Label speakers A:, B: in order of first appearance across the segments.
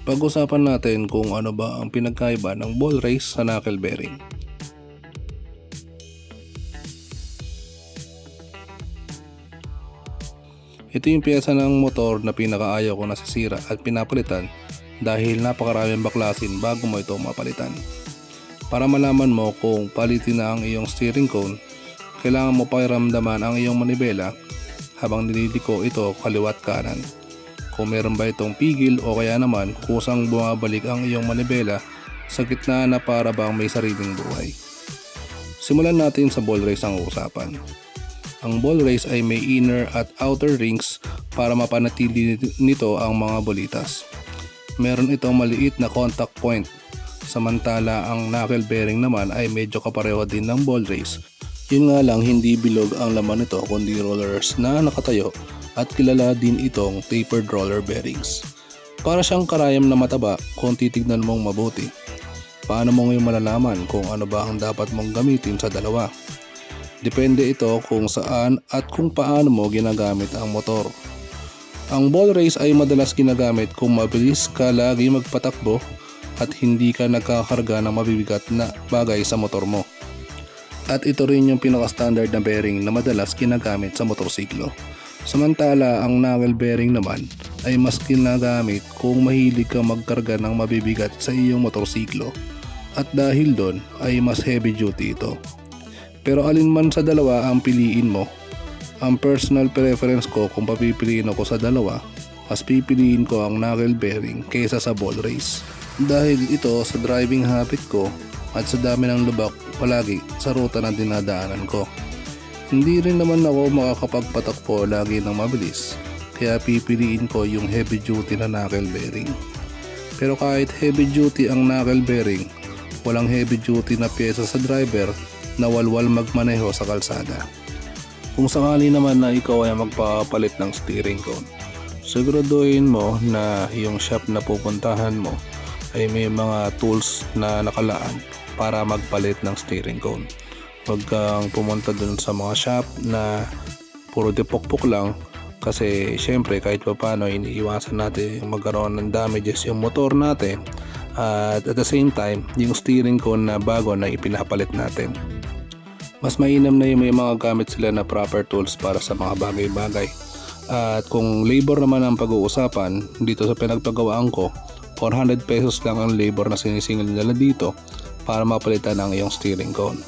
A: Pag-usapan natin kung ano ba ang pinagkaiba ng ball race sa knuckle bearing. Ito yung piyesa ng motor na pinakaayaw ko nasisira at pinapalitan dahil napakaraming baklasin bago mo ito mapalitan. Para malaman mo kung palitin na ang iyong steering cone, kailangan mo pakiramdaman ang iyong manibela habang nililiko ito kaliwat kanan. Kung meron ba itong pigil o kaya naman kusang bumabalik ang iyong manibela sa gitna na para bang may sariling buhay. Simulan natin sa ball race ang usapan. Ang ball race ay may inner at outer rings para mapanatili nito ang mga bolitas. Meron itong maliit na contact point, samantala ang knuckle bearing naman ay medyo kapareho din ng ball race. Yun nga lang, hindi bilog ang laman nito kundi rollers na nakatayo at kilala din itong tapered roller bearings. Para siyang karayom na mataba kung titignan mong mabuti. Paano mo ngayon malalaman kung ano ba ang dapat mong gamitin sa dalawa? Depende ito kung saan at kung paano mo ginagamit ang motor. Ang ball race ay madalas ginagamit kung mabilis ka lagi magpatakbo at hindi ka nagkakarga ng mabibigat na bagay sa motor mo. At ito rin yung pinaka-standard na bearing na madalas ginagamit sa motorsiklo. Samantala ang knuckle bearing naman ay mas ginagamit kung mahilig ka magkarga ng mabibigat sa iyong motorsiklo at dahil doon ay mas heavy duty ito. Pero alin man sa dalawa ang piliin mo, ang personal preference ko kung papipiliin ako sa dalawa, mas pipiliin ko ang knuckle bearing kaysa sa ball race. Dahil ito sa driving habit ko at sa dami ng lubak palagi sa ruta na dinadaanan ko. Hindi rin naman ako makakapagpatakbo lagi ng mabilis, kaya pipiliin ko yung heavy duty na knuckle bearing. Pero kahit heavy duty ang knuckle bearing, walang heavy duty na pyesa sa driver na walwal magmaneho sa kalsada. Kung sakali naman na ikaw ay magpapalit ng steering cone, siguraduhin mo na yung shop na pupuntahan mo ay may mga tools na nakalaan para magpalit ng steering cone. Huwag kang pumunta dun sa mga shop na puro dipokpok lang kasi syempre kahit pa paano iniiwasan natin magkaroon ng damages yung motor natin at at the same time yung steering cone na bago na ipinapalit natin. Mas mainam na yung may mga gamit sila na proper tools para sa mga bagay-bagay. At kung labor naman ang pag-uusapan dito sa pinagpagawaan ko, 400 pesos lang ang labor na sinisingil nila dito para mapalitan ang iyong steering cone.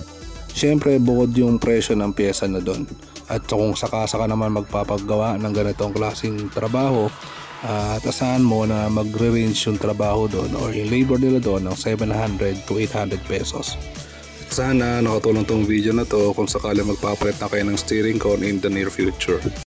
A: Siyempre bukod yung presyo ng pyesa na doon. At kung sakasaka naman magpapagawa ng ganitong klaseng trabaho, at asahan mo na magre-range yung trabaho doon or yung labor nila doon ng 700 to 800 pesos. Sana nakatulong tong video na to kung sakali magpapalit na kayo ng steering cone in the near future.